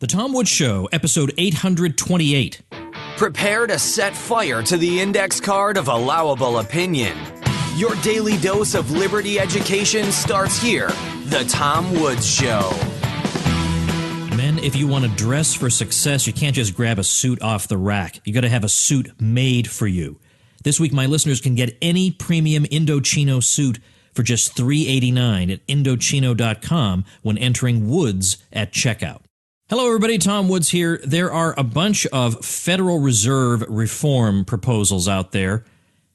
The Tom Woods Show, episode 828. Prepare to set fire to the index card of allowable opinion. Your daily dose of liberty education starts here. The Tom Woods Show. Men, if you want to dress for success, you can't just grab a suit off the rack. You got to have a suit made for you. This week, my listeners can get any premium Indochino suit for just $389 at Indochino.com when entering Woods at checkout. Hello, everybody. Tom Woods here. There are a bunch of Federal Reserve reform proposals out there.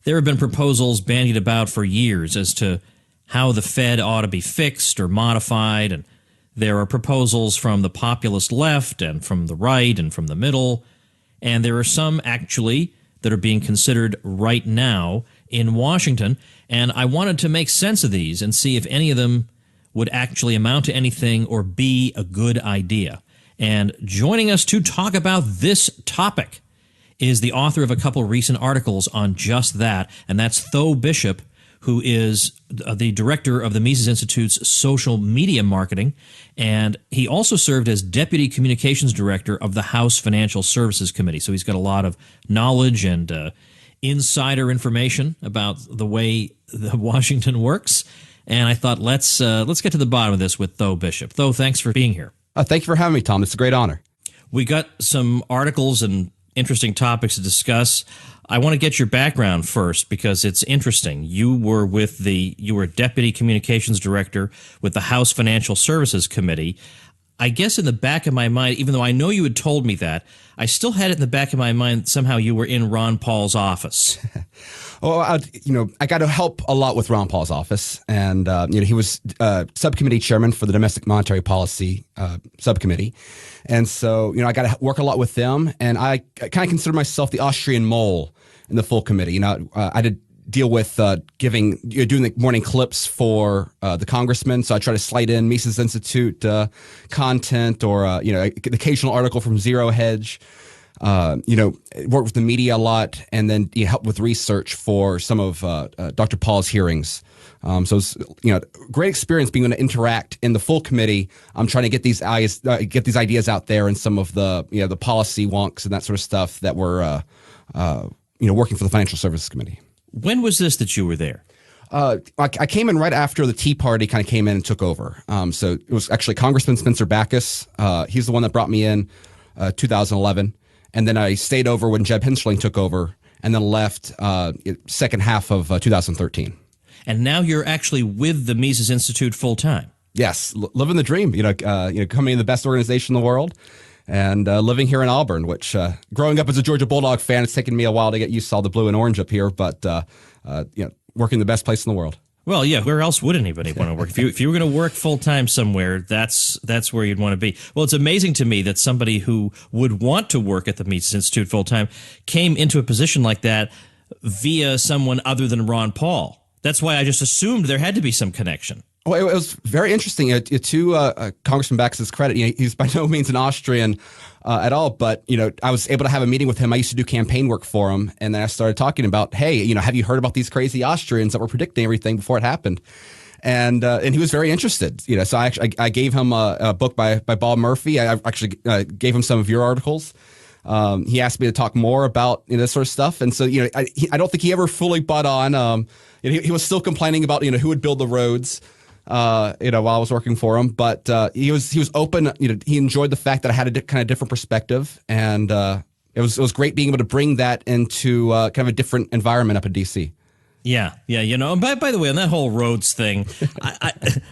There have been proposals bandied about for years as to how the Fed ought to be fixed or modified, and there are proposals from the populist left and from the right and from the middle, and there are some actually that are being considered right now in Washington, and I wanted to make sense of these and see if any of them would actually amount to anything or be a good idea. And joining us to talk about this topic is the author of a couple recent articles on just that, and that's Tho Bishop, who is the director of the Mises Institute's social media marketing, and he also served as deputy communications director of the House Financial Services Committee. So he's got a lot of knowledge and insider information about the way Washington works. And I thought let's get to the bottom of this with Tho Bishop. Tho, thanks for being here. Thank you for having me, Tom. It's a great honor. We got some articles and interesting topics to discuss. I want to get your background first because it's interesting. You were deputy communications director with the House Financial Services Committee. I guess in the back of my mind, even though I know you had told me that, I still had it in the back of my mind somehow you were in Ron Paul's office. Well, I got to help a lot with Ron Paul's office, and he was subcommittee chairman for the Domestic Monetary Policy subcommittee, and so I got to work a lot with them, and I kind of consider myself the Austrian mole in the full committee. I did deal with doing the morning clips for the congressmen, so I try to slide in Mises Institute content or an occasional article from Zero Hedge. Work with the media a lot, and then help with research for some of Dr. Paul's hearings. So it's great experience being able to interact in the full committee. I'm trying to get these ideas out there, and some of the the policy wonks and that sort of stuff that we're working for the Financial Services Committee. When was this that you were there? I came in right after the Tea Party kind of came in and took over. So it was actually Congressman Spencer Backus. He's the one that brought me in 2011. And then I stayed over when Jeb Hensarling took over, and then left second half of 2013. And now you're actually with the Mises Institute full time. Yes, living the dream. Coming in the best organization in the world, and living here in Auburn. Which growing up as a Georgia Bulldog fan, it's taken me a while to get used to all the blue and orange up here. But working the best place in the world. Well, yeah, where else would anybody want to work? If you were going to work full-time somewhere, that's where you'd want to be. Well, it's amazing to me that somebody who would want to work at the Mises Institute full-time came into a position like that via someone other than Ron Paul. That's why I just assumed there had to be some connection. Well, it was very interesting. To Congressman Backus's credit, he's by no means an Austrian at all, but I was able to have a meeting with him. I used to do campaign work for him, and then I started talking about, hey, have you heard about these crazy Austrians that were predicting everything before it happened? And he was very interested. So I gave him a book by Bob Murphy. I actually gave him some of your articles. He asked me to talk more about this sort of stuff, and so I don't think he ever fully bought on. He was still complaining about who would build the roads. While I was working for him, but he was open. He enjoyed the fact that I had a kind of different perspective, and it was great being able to bring that into kind of a different environment up in DC. Yeah. And by the way, on that whole roads thing,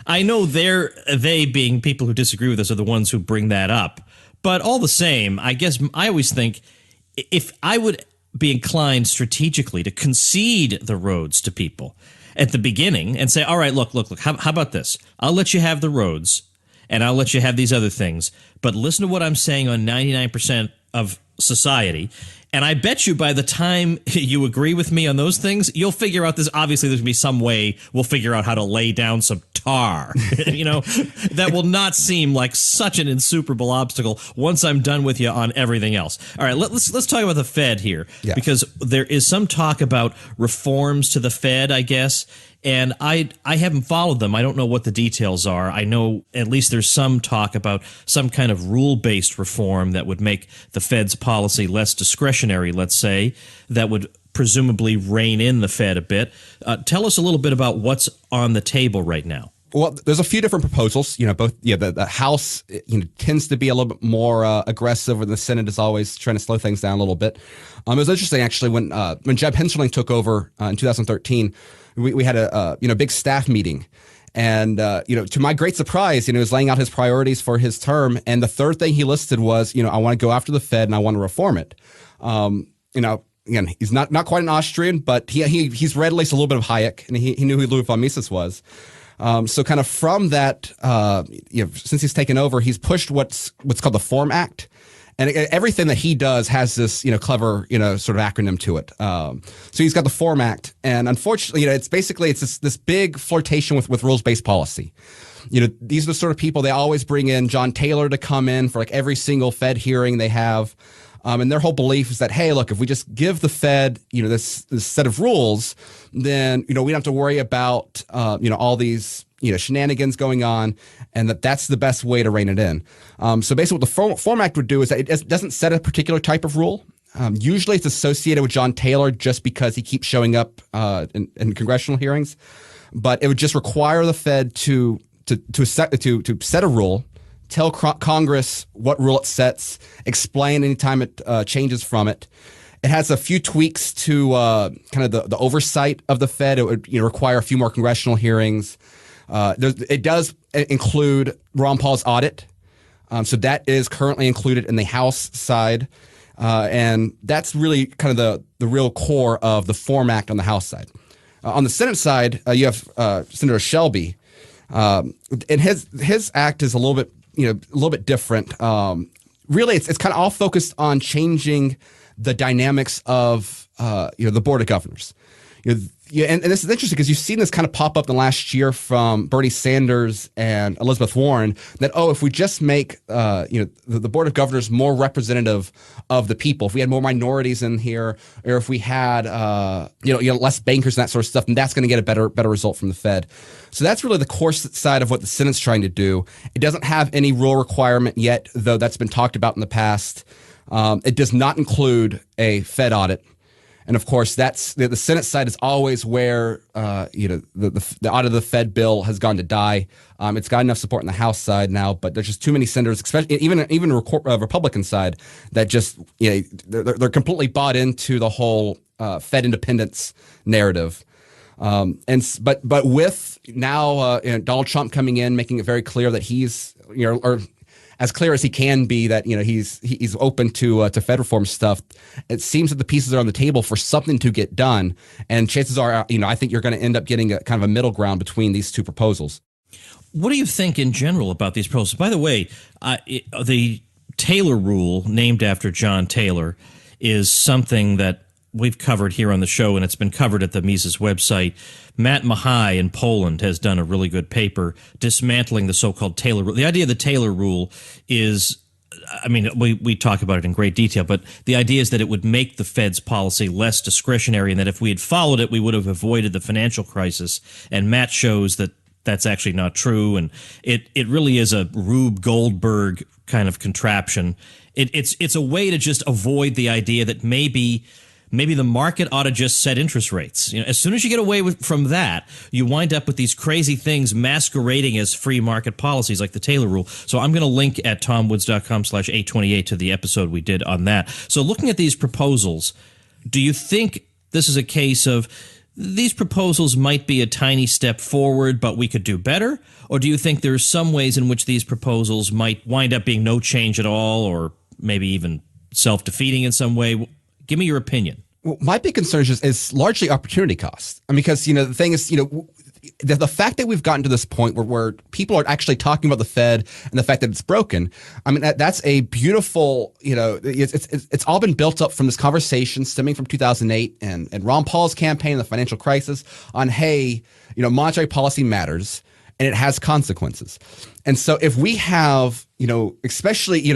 I know they being people who disagree with us are the ones who bring that up, but all the same, I guess I always think if I would be inclined strategically to concede the roads to people at the beginning and say, all right, look, how about this? I'll let you have the roads and I'll let you have these other things, but listen to what I'm saying on 99% of society. And I bet you by the time you agree with me on those things, you'll figure out this. Obviously, there's going to be some way we'll figure out how to lay down some tar, that will not seem like such an insuperable obstacle once I'm done with you on everything else. All right, let's talk about the Fed here, because there is some talk about reforms to the Fed, I guess. And I haven't followed them. I don't know what the details are. I know at least there's some talk about some kind of rule-based reform that would make the Fed's policy less discretionary, let's say, that would presumably rein in the Fed a bit. Tell us a little bit about what's on the table right now. Well, there's a few different proposals. Both the House tends to be a little bit more aggressive, and the Senate is always trying to slow things down a little bit. It was interesting actually when Jeb Hensarling took over in 2013. We had a big staff meeting, and to my great surprise, he was laying out his priorities for his term, and the third thing he listed was I want to go after the Fed and I want to reform it. Again, he's not quite an Austrian, but he's read at least a little bit of Hayek, and he knew who Ludwig von Mises was. So kind of from that, since he's taken over, he's pushed what's called the Form Act. And everything that he does has this, clever, sort of acronym to it. So he's got the Form Act, and unfortunately, it's this big flirtation with rules-based policy. These are the sort of people they always bring in John Taylor to come in for like every single Fed hearing they have. And their whole belief is that, hey, look, if we just give the Fed, this set of rules, then, we don't have to worry about, all these, shenanigans going on, and that's the best way to rein it in. So basically what the Form Act would do is that it doesn't set a particular type of rule. Usually it's associated with John Taylor just because he keeps showing up in congressional hearings. But it would just require the Fed to set a rule, tell Congress what rule it sets, explain anytime it changes from it. It has a few tweaks to kind of the oversight of the Fed. It would require a few more congressional hearings. It does include Ron Paul's audit. So that is currently included in the House side. And that's really kind of the real core of the Form Act on the House side. On the Senate side, you have Senator Shelby. And his act is a little bit different. Really, it's kind of all focused on changing the dynamics of the Board of Governors. And this is interesting because you've seen this kind of pop up in the last year from Bernie Sanders and Elizabeth Warren that, if we just make the Board of Governors more representative of the people, if we had more minorities in here, or if we had less bankers and that sort of stuff, then that's going to get a better result from the Fed. So that's really the core side of what the Senate's trying to do. It doesn't have any rule requirement yet, though that's been talked about in the past. It does not include a Fed audit. And of course, that's the Senate side is always where the audit of the Fed bill has gone to die. It's got enough support in the House side now, but there's just too many senators, especially even Republican side, that just they're completely bought into the whole Fed independence narrative. But with now Donald Trump coming in, making it very clear that he's or as clear as he can be that he's open to Fed reform stuff. It seems that the pieces are on the table for something to get done, and chances are, I think you're going to end up getting a kind of a middle ground between these two proposals. What do you think in general about these proposals? By the way, the Taylor rule, named after John Taylor, is something that we've covered here on the show, and it's been covered at the Mises website. Matt Mahai in Poland has done a really good paper dismantling the so-called Taylor rule. The idea of the Taylor rule is, we talk about it in great detail, but the idea is that it would make the Fed's policy less discretionary, and that if we had followed it, we would have avoided the financial crisis. And Matt shows that that's actually not true, and it really is a Rube Goldberg kind of contraption. It's a way to just avoid the idea that maybe the market ought to just set interest rates. As soon as you get away from that, you wind up with these crazy things masquerading as free market policies like the Taylor rule. So I'm going to link at tomwoods.com/828 to the episode we did on that. So looking at these proposals, do you think this is a case of these proposals might be a tiny step forward, but we could do better? Or do you think there's some ways in which these proposals might wind up being no change at all, or maybe even self-defeating in some way? Give me your opinion. Well, my big concern is largely opportunity cost. Because, the thing is, the fact that we've gotten to this point where people are actually talking about the Fed and the fact that it's broken, that's a beautiful, it's all been built up from this conversation stemming from 2008 and Ron Paul's campaign, the financial crisis, on, hey, monetary policy matters and it has consequences. And so if we have, especially,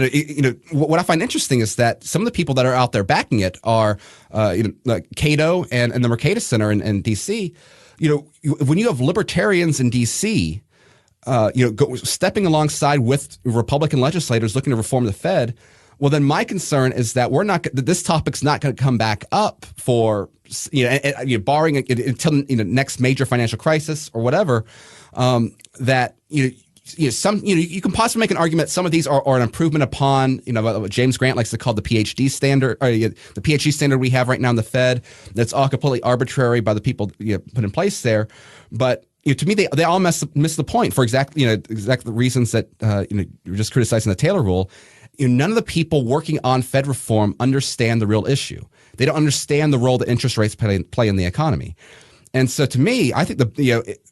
what I find interesting is that some of the people that are out there backing it are, like Cato and the Mercatus Center in D.C., when you have libertarians in D.C., stepping alongside with Republican legislators looking to reform the Fed, well, then my concern is that this topic's not going to come back up for barring until next major financial crisis or whatever. You can possibly make an argument some of these are an improvement upon what James Grant likes to call the PhD standard, or the PhD standard we have right now in the Fed. That's all completely arbitrary by the people put in place there, but. To me, they all miss the point for exactly the reasons that you were just criticizing the Taylor rule. None of the people working on Fed reform understand the real issue. They don't understand the role that interest rates play in the economy. And so, to me, I think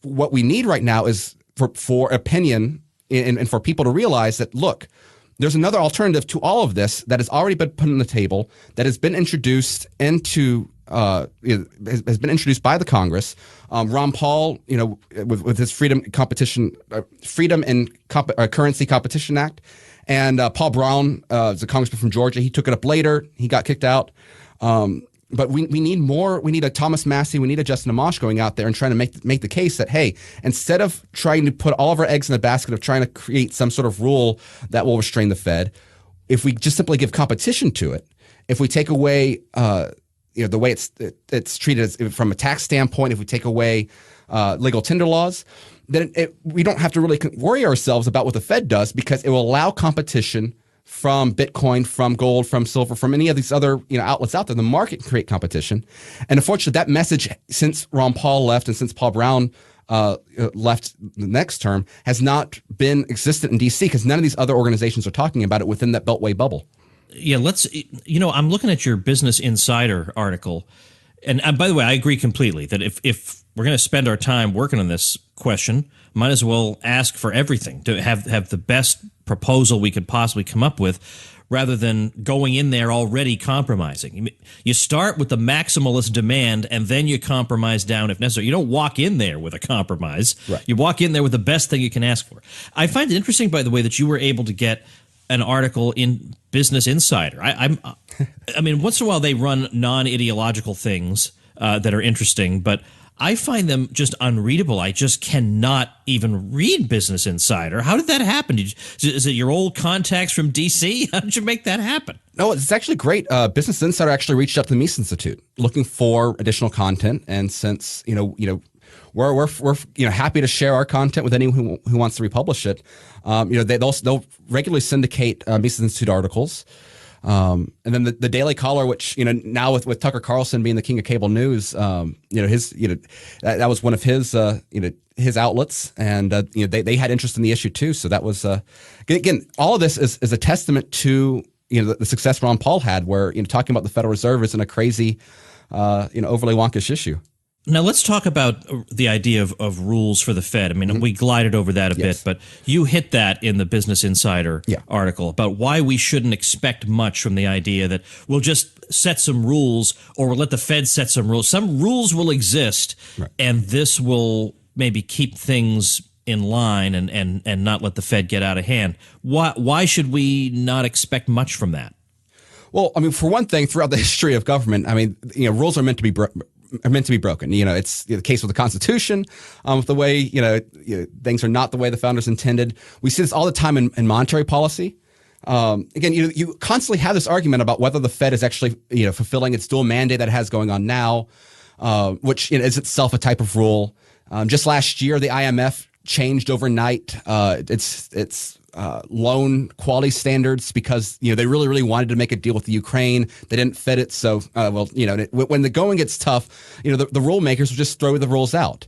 what we need right now is for opinion and for people to realize that look, there's another alternative to all of this that has already been put on the table, that has been introduced into. Has been introduced by the Congress. Ron Paul, with his Freedom and Currency Competition Act, and Paul Brown, is a congressman from Georgia. He took it up later. He got kicked out. But we need more. We need a Thomas Massie. We need a Justin Amash going out there and trying to make the case that, hey, instead of trying to put all of our eggs in the basket of trying to create some sort of rule that will restrain the Fed, if we just simply give competition to it, if we take away the way it's treated from a tax standpoint, if we take away legal tender laws, then we don't have to really worry ourselves about what the Fed does, because it will allow competition from Bitcoin, from gold, from silver, from any of these other outlets out there. The market can create competition. And unfortunately, that message, since Ron Paul left and since Paul Brown left the next term, has not been existent in D.C. because none of these other organizations are talking about it within that Beltway bubble. Yeah, I'm looking at your Business Insider article, and by the way, I agree completely that if we're going to spend our time working on this question, might as well ask for everything, to have the best proposal we could possibly come up with, rather than going in there already compromising. You start with the maximalist demand, and then you compromise down if necessary. You don't walk in there with a compromise. Right. You walk in there with the best thing you can ask for. I find it interesting, by the way, that you were able to get an article in Business Insider. I mean, once in a while they run non-ideological things that are interesting, but I find them just unreadable. I just cannot even read Business Insider. How did that happen? Is it your old contacts from D.C.? How did you make that happen? No, it's actually great. Business Insider actually reached out to the Mises Institute looking for additional content, and since we're happy to share our content with anyone who wants to republish it. They'll regularly syndicate Mises Institute articles, and then the Daily Caller, which now with Tucker Carlson being the king of cable news, that was one of his his outlets, and they had interest in the issue too. So that was again, all of this is a testament to the success Ron Paul had, where talking about the Federal Reserve isn't a crazy overly wonkish issue. Now, let's talk about the idea of rules for the Fed. I mean, we glided over that a bit, but you hit that in the Business Insider article about why we shouldn't expect much from the idea that we'll just set some rules, or we'll let the Fed set some rules. Some rules will exist, and this will maybe keep things in line and not let the Fed get out of hand. Why should we not expect much from that? Well, I mean, for one thing, throughout the history of government, I mean, rules are meant to be broken. It's the case with the Constitution, with the way things are not the way the founders intended. We see this all the time in monetary policy. Again, you constantly have this argument about whether the Fed is actually fulfilling its dual mandate that it has going on now, which is itself a type of rule. Just last year, the IMF changed overnight its loan quality standards because they really wanted to make a deal with the Ukraine. They didn't fit it, so when the going gets tough, the rule makers will just throw the rules out.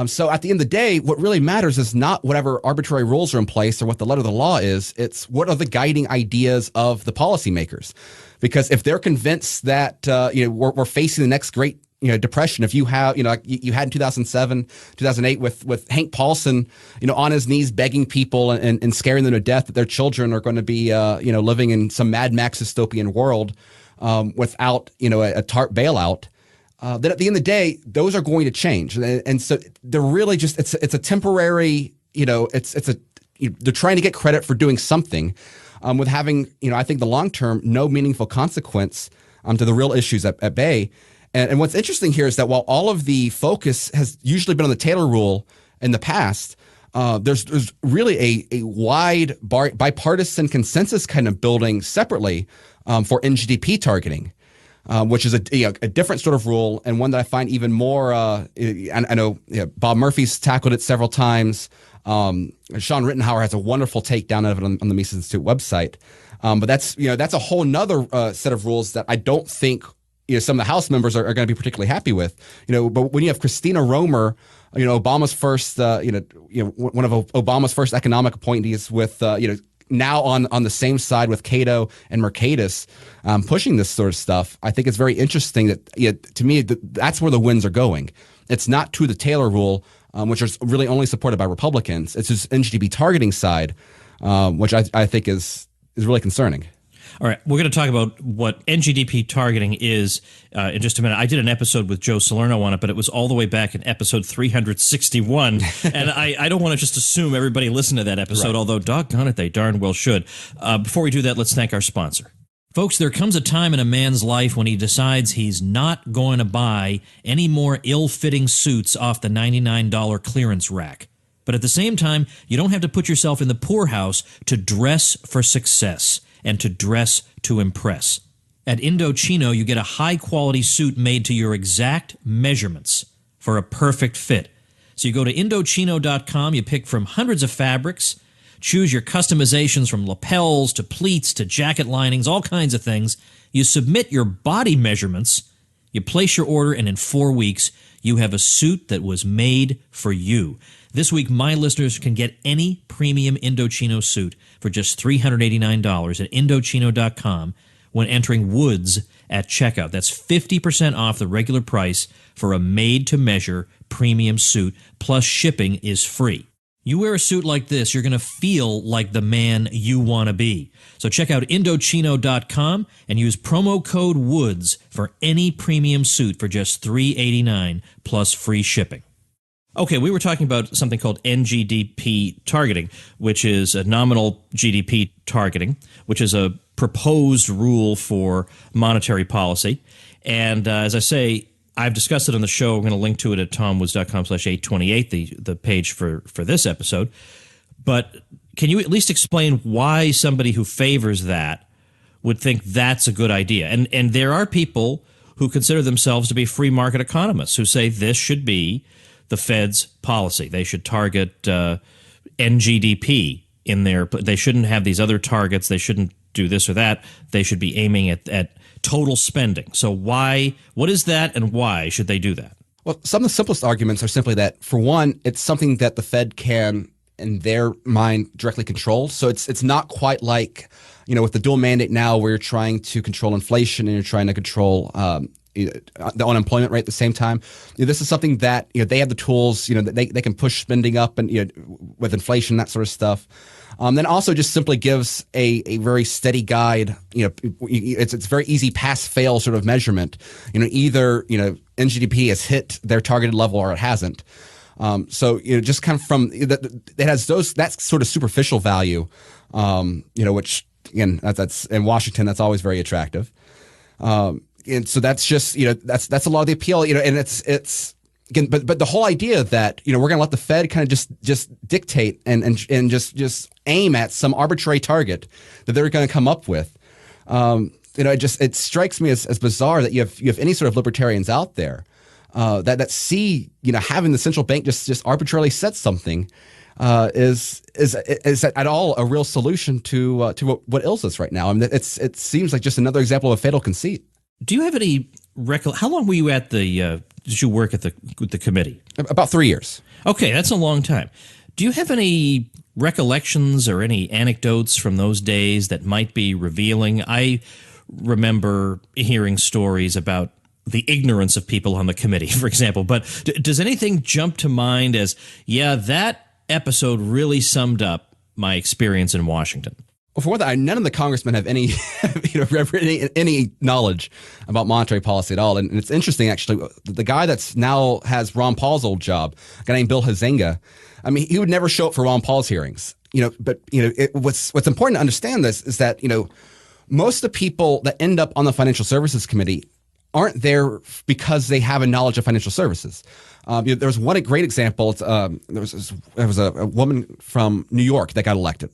So at the end of the day, what really matters is not whatever arbitrary rules are in place or what the letter of the law is. It's what are the guiding ideas of the policymakers. Because if they're convinced that we're facing the next great depression, if you have, like you had in 2007, 2008 with Hank Paulson, on his knees begging people and scaring them to death that their children are going to be, living in some Mad Max dystopian world without, a TARP bailout. That at the end of the day, those are going to change. And so they're really just, it's a temporary, they're trying to get credit for doing something with having, I think the long term, no meaningful consequence to the real issues at bay. And what's interesting here is that while all of the focus has usually been on the Taylor rule in the past, there's really a wide bipartisan consensus kind of building separately for NGDP targeting, which is a different sort of rule, and one that I find even more. I know Bob Murphy's tackled it several times. Sean Rittenhauer has a wonderful takedown of it on the Mises Institute website. But that's a whole nother set of rules that I don't think some of the House members are going to be particularly happy with. But when you have Christina Romer, Obama's first, one of Obama's first economic appointees, with now on the same side with Cato and Mercatus, pushing this sort of stuff, I think it's very interesting that to me that's where the winds are going. It's not to the Taylor rule, which is really only supported by Republicans. It's just NGDP targeting side, which I think is really concerning. All right, we're going to talk about what NGDP targeting is in just a minute. I did an episode with Joe Salerno on it, but it was all the way back in episode 361, and I don't want to just assume everybody listened to that episode, right, although doggone it, they darn well should. Before we do that, let's thank our sponsor. Folks, there comes a time in a man's life when he decides he's not going to buy any more ill-fitting suits off the $99 clearance rack. But at the same time, you don't have to put yourself in the poorhouse to dress for success and to dress to impress. At Indochino, you get a high-quality suit made to your exact measurements for a perfect fit. So you go to Indochino.com, you pick from hundreds of fabrics, choose your customizations from lapels to pleats to jacket linings, all kinds of things. You submit your body measurements, you place your order, and in 4 weeks, you have a suit that was made for you. This week, my listeners can get any premium Indochino suit for just $389 at Indochino.com when entering Woods at checkout. That's 50% off the regular price for a made-to-measure premium suit, plus shipping is free. You wear a suit like this, you're going to feel like the man you want to be. So check out Indochino.com and use promo code WOODS for any premium suit for just $389 plus free shipping. Okay, we were talking about something called NGDP targeting, which is a nominal GDP targeting, which is a proposed rule for monetary policy. And as I say, I've discussed it on the show. I'm going to link to it at tomwoods.com/828, the page for this episode. But can you at least explain why somebody who favors that would think that's a good idea? And there are people who consider themselves to be free market economists who say this should be the Fed's policy. They should target NGDP in there. They shouldn't have these other targets. They shouldn't do this or that. They should be aiming at total spending. So what is that, and why should they do that? Well, some of the simplest arguments are simply that, for one, it's something that the Fed can, in their mind, directly control. So it's not quite like, with the dual mandate now, where you're trying to control inflation and you're trying to control the unemployment rate at the same time. This is something that they have the tools. That they can push spending up, and with inflation, that sort of stuff. Then also just simply gives a very steady guide. It's very easy pass-fail sort of measurement. Either NGDP has hit their targeted level or it hasn't. So just kind of from it has that sort of superficial value. Which again, that's in Washington, that's always very attractive. And so that's just that's a lot of the appeal. And it's again, but the whole idea that we're going to let the Fed kind of just dictate and just aim at some arbitrary target that they're going to come up with. It strikes me as bizarre that you have any sort of libertarians out there that see having the central bank just arbitrarily set something is at all a real solution to what ails us right now. I mean, it seems like just another example of a fatal conceit. Do you have any how long were you at did you work at the committee? About 3 years. Okay, that's a long time. Do you have any recollections or any anecdotes from those days that might be revealing? I remember hearing stories about the ignorance of people on the committee, for example. But does anything jump to mind as, that episode really summed up my experience in Washington? Well, for one thing, none of the congressmen have any, any knowledge about monetary policy at all. And it's interesting, actually, the guy that's now has Ron Paul's old job, a guy named Bill Huizenga, I mean, he would never show up for Ron Paul's hearings. But what's important to understand this is that most of the people that end up on the Financial Services Committee aren't there because they have a knowledge of financial services. There was one great example. There was a woman from New York that got elected.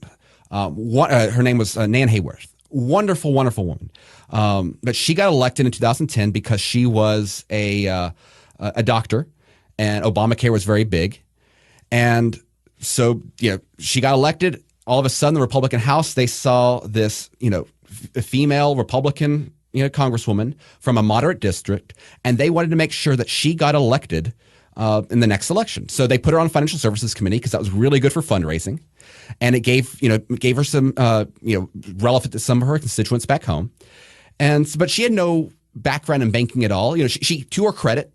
Her name was Nan Hayworth. Wonderful, wonderful woman. But she got elected in 2010 because she was a doctor, and Obamacare was very big. And so, she got elected. All of a sudden, the Republican House, they saw this, a female Republican, congresswoman from a moderate district, and they wanted to make sure that she got elected in the next election. So they put her on the Financial Services Committee because that was really good for fundraising, and it gave her some relevant to some of her constituents back home. But she had no background in banking at all. She to her credit,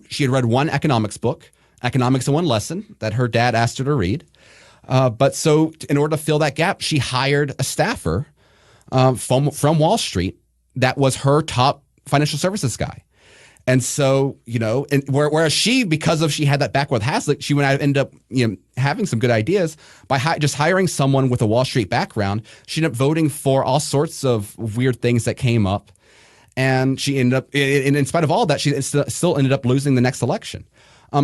she had read one economics book, Economics in One Lesson, that her dad asked her to read. But so in order to fill that gap, she hired a staffer from Wall Street that was her top financial services guy. And so, whereas she, because she had that background with Haslick, she would end up, having some good ideas by just hiring someone with a Wall Street background. She ended up voting for all sorts of weird things that came up. And she ended up, and in spite of all that, she still ended up losing the next election.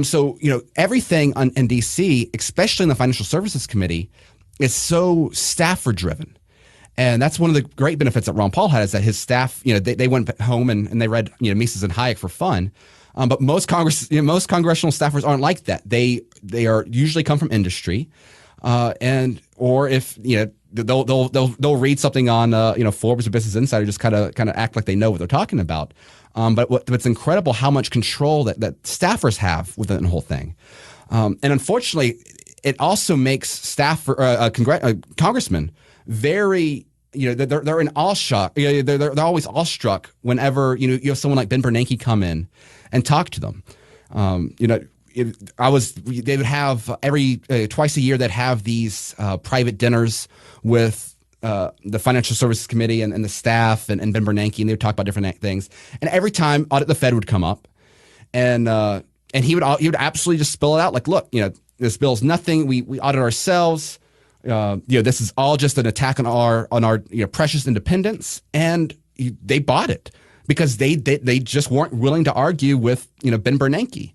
So, everything in D.C., especially in the Financial Services Committee, is so staffer driven. And that's one of the great benefits that Ron Paul had, is that his staff, they went home and they read, Mises and Hayek for fun. But most congressional staffers aren't like that. They are usually come from industry, or if they'll read something on Forbes or Business Insider, just kind of act like they know what they're talking about. But what's incredible how much control that staffers have within the whole thing. And unfortunately, it also makes congressmen very, they're in awestruck. They're always awestruck whenever you have someone like Ben Bernanke come in and talk to them. They would have twice a year they'd have these private dinners with the Financial Services Committee and the staff and Ben Bernanke, and they would talk about different things. And every time Audit the Fed would come up, and he would absolutely just spill it out like, look, this bill's nothing. We audit ourselves. This is all just an attack on our precious independence, and they bought it because they just weren't willing to argue with Ben Bernanke.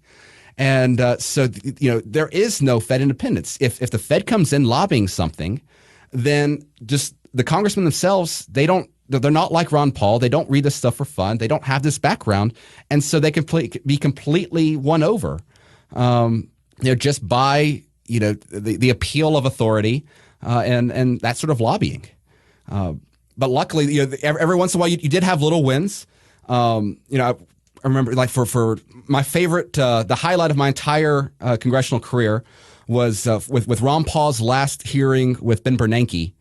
And so there is no Fed independence. If the Fed comes in lobbying something, then just the congressmen themselves, they're not like Ron Paul. They don't read this stuff for fun. They don't have this background, and so they can be completely won over. Just by the appeal of authority and that sort of lobbying. But luckily, every once in a while, you did have little wins. I remember, like for my favorite, the highlight of my entire congressional career was with Ron Paul's last hearing with Ben Bernanke,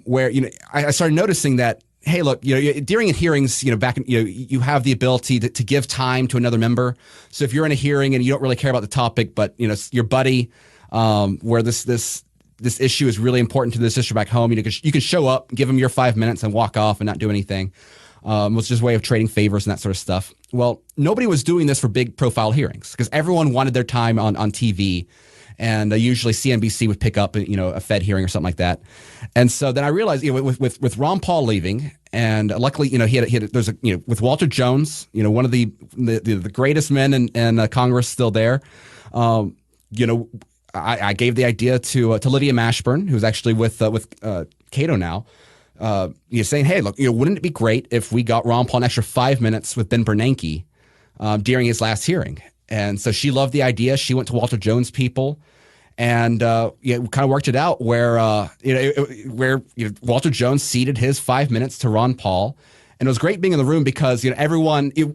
where I started noticing that, hey, look, during hearings, you have the ability to give time to another member. So if you're in a hearing and you don't really care about the topic, but your buddy, where this issue is really important to this issue back home, you can show up, give them your 5 minutes, and walk off and not do anything. It was just a way of trading favors and that sort of stuff. Well, nobody was doing this for big profile hearings because everyone wanted their time on TV. And usually CNBC would pick up, a Fed hearing or something like that. And so then I realized, with Ron Paul leaving, and luckily, with Walter Jones, one of the greatest men in Congress still there. I gave the idea to Lydia Mashburn, who's actually with Cato now. Saying, hey, look, wouldn't it be great if we got Ron Paul an extra 5 minutes with Ben Bernanke during his last hearing? And so she loved the idea. She went to Walter Jones people, and we kind of worked it out where Walter Jones ceded his 5 minutes to Ron Paul, and it was great being in the room because everyone no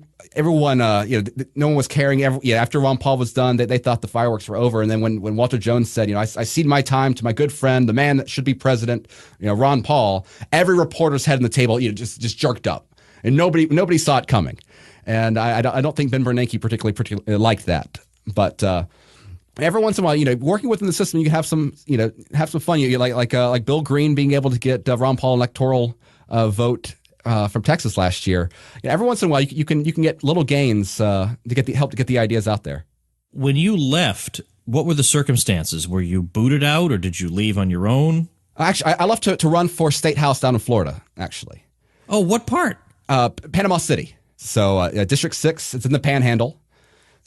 one was caring. After Ron Paul was done, they thought the fireworks were over, and then when Walter Jones said, I cede my time to my good friend, the man that should be president, Ron Paul, every reporter's head on the table just jerked up, and nobody saw it coming. And I don't think Ben Bernanke particularly liked that. But every once in a while, working within the system, you can have some fun. You like Bill Green being able to get Ron Paul electoral vote from Texas last year. Every once in a while, you can get little gains to help get the ideas out there. When you left, what were the circumstances? Were you booted out, or did you leave on your own? Actually, I left to run for State House down in Florida. Actually. Oh, what part? Panama City. So District 6, it's in the Panhandle.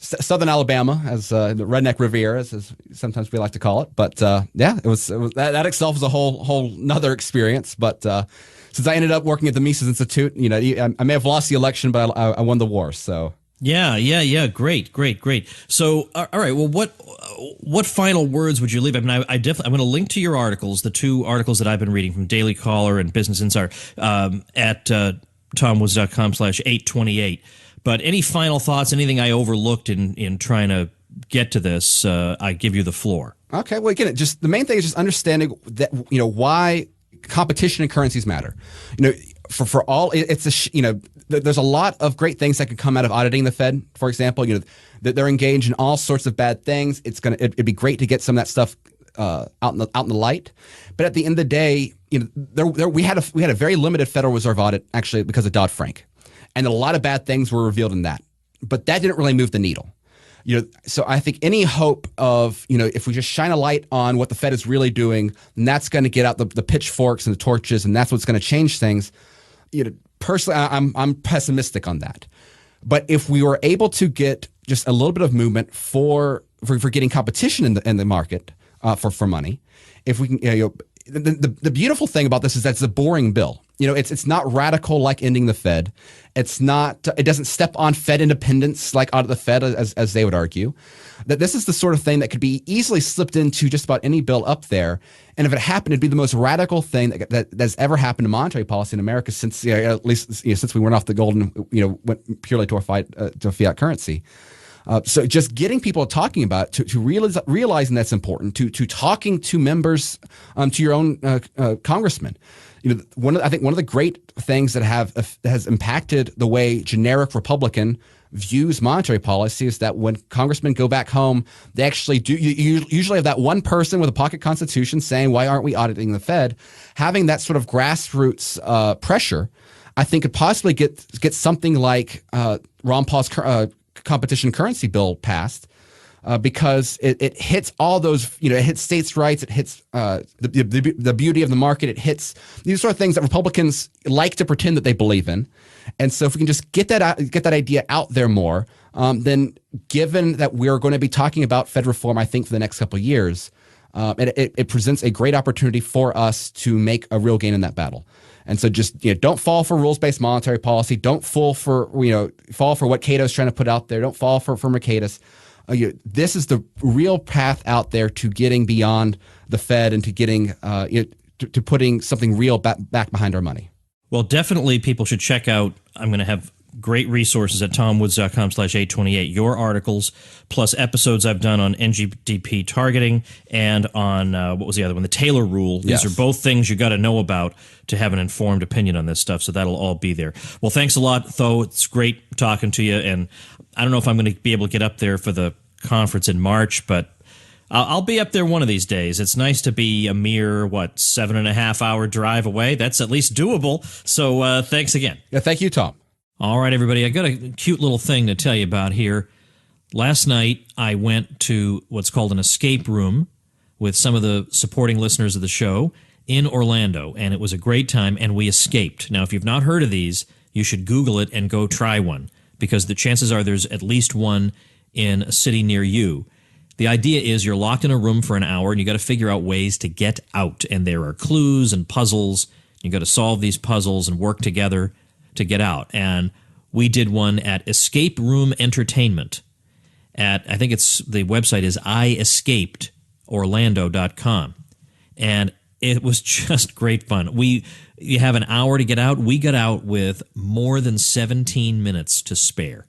Southern Alabama, as the Redneck Riviera, as sometimes we like to call it. But it was that itself was a whole nother experience. But since I ended up working at the Mises Institute, I may have lost the election, but I won the war. So yeah, great. So all right, well, what final words would you leave? I mean, I'm going to link to your articles, the two articles that I've been reading from Daily Caller and Business Insider at tomwoods.com/828. But any final thoughts, anything I overlooked in trying to get to this, I give you the floor. Okay. Well, again, just the main thing is just understanding that, why competition in currencies matter. For all, there's a lot of great things that could come out of auditing the Fed, for example. That they're engaged in all sorts of bad things. It'd be great to get some of that stuff out in the light. But at the end of the day, we had a very limited Federal Reserve audit, actually, because of Dodd-Frank. And a lot of bad things were revealed in that. But that didn't really move the needle. So I think any hope of, if we just shine a light on what the Fed is really doing, then that's going to get out the pitchforks and the torches, and that's what's going to change things. Personally, I'm pessimistic on that. But if we were able to get just a little bit of movement for getting competition in the market for money, if we can, the beautiful thing about this is that it's a boring bill. It's not radical like ending the Fed. It doesn't step on Fed independence like out of the Fed, as they would argue. That this is the sort of thing that could be easily slipped into just about any bill up there. And if it happened, it'd be the most radical thing that's ever happened to monetary policy in America since, at least since we went off the golden, went purely to a fiat currency. So just getting people talking about it, to realizing that's important, to talking to members, to your own congressman. I think one of the great things that has impacted the way generic Republican views monetary policy is that when congressmen go back home, they actually do usually have that one person with a pocket constitution saying, why aren't we auditing the Fed? Having that sort of grassroots pressure, I think could possibly get something like Ron Paul's competition currency bill passed. Because it hits all those, it hits states' rights, it hits the beauty of the market, it hits these sort of things that Republicans like to pretend that they believe in. And so if we can just get that idea out there more, then given that we're going to be talking about Fed reform, I think, for the next couple of years, it presents a great opportunity for us to make a real gain in that battle. And so just don't fall for rules-based monetary policy. Don't fall for what Cato's trying to put out there. Don't fall for Mercatus. This is the real path out there to getting beyond the Fed and to getting to putting something real back behind our money. Well, definitely people should check out. I'm going to have great resources at tomwoods.com/828. Your articles plus episodes I've done on NGDP targeting and on what was the other one? The Taylor Rule. These are both things you got to know about to have an informed opinion on this stuff. So that'll all be there. Well, thanks a lot, Tho. It's great talking to you. And I don't know if I'm going to be able to get up there for the conference in March, but I'll be up there one of these days. It's nice to be a mere, 7.5 hour drive away. That's at least doable. So thanks again. Yeah, thank you, Tom. All right, everybody. I got a cute little thing to tell you about here. Last night, I went to what's called an escape room with some of the supporting listeners of the show in Orlando, and it was a great time, and we escaped. Now, if you've not heard of these, you should Google it and go try one, because the chances are there's at least one in a city near you. The idea is you're locked in a room for an hour, and you got to figure out ways to get out, and there are clues and puzzles. You got to solve these puzzles and work together to get out. And we did one at Escape Room Entertainment at, I think the website is iescapedorlando.com. And it was just great fun. You have an hour to get out. We got out with more than 17 minutes to spare.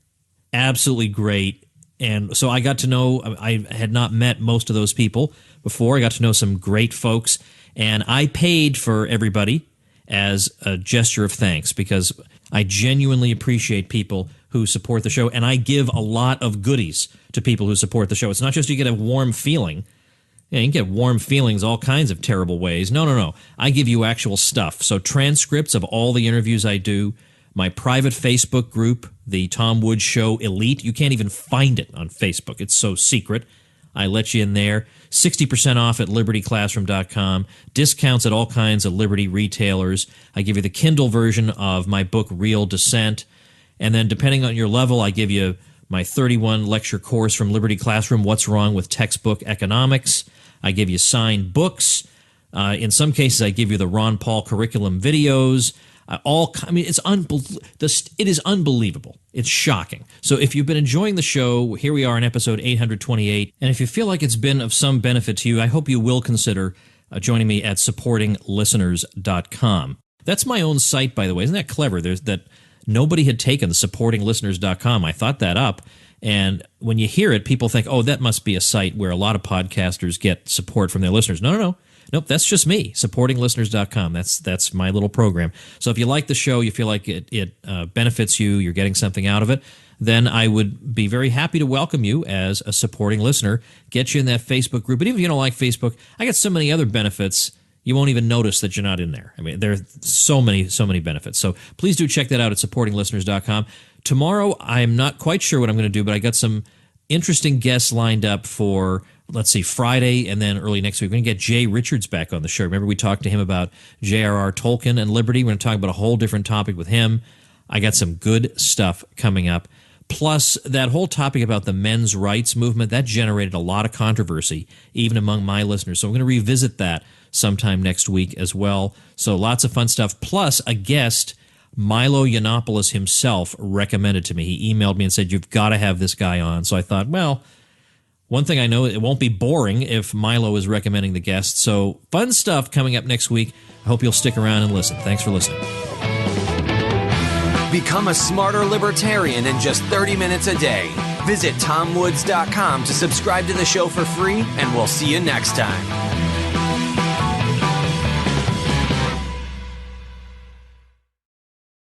Absolutely great. And so I got to know, I had not met most of those people before. I got to know some great folks. And I paid for everybody as a gesture of thanks, because I genuinely appreciate people who support the show, and I give a lot of goodies to people who support the show. It's not just you get a warm feeling. You can get warm feelings all kinds of terrible ways. No. I give you actual stuff. So transcripts of all the interviews I do, my private Facebook group, the Tom Woods Show Elite. You can't even find it on Facebook. It's so secret. I let you in there. 60% off at libertyclassroom.com. Discounts at all kinds of Liberty retailers. I give you the Kindle version of my book, Real Descent. And then depending on your level, I give you my 31 lecture course from Liberty Classroom, What's Wrong with Textbook Economics. I give you signed books. In some cases, I give you the Ron Paul curriculum videos. It is unbelievable. It's shocking. So if you've been enjoying the show, here we are in episode 828. And if you feel like it's been of some benefit to you, I hope you will consider joining me at supportinglisteners.com. That's my own site, by the way. Isn't that clever? There's that nobody had taken supportinglisteners.com. I thought that up. And when you hear it, people think, oh, that must be a site where a lot of podcasters get support from their listeners. No. Nope, that's just me, supportinglisteners.com. That's my little program. So if you like the show, you feel like it benefits you, you're getting something out of it, then I would be very happy to welcome you as a supporting listener, get you in that Facebook group. But even if you don't like Facebook, I got so many other benefits, you won't even notice that you're not in there. I mean, there are so many benefits. So please do check that out at supportinglisteners.com. Tomorrow, I'm not quite sure what I'm going to do, but I got some interesting guests lined up for, let's see, Friday and then early next week. We're going to get Jay Richards back on the show. Remember we talked to him about J.R.R. Tolkien and liberty. We're going to talk about a whole different topic with him. I got some good stuff coming up. Plus, that whole topic about the men's rights movement, that generated a lot of controversy, even among my listeners. So we're going to revisit that sometime next week as well. So lots of fun stuff. Plus, a guest, Milo Yiannopoulos himself, recommended to me. He emailed me and said, you've got to have this guy on. So I thought, well, one thing I know, it won't be boring if Milo is recommending the guest. So fun stuff coming up next week. I hope you'll stick around and listen. Thanks for listening. Become a smarter libertarian in just 30 minutes a day. Visit TomWoods.com to subscribe to the show for free, and we'll see you next time.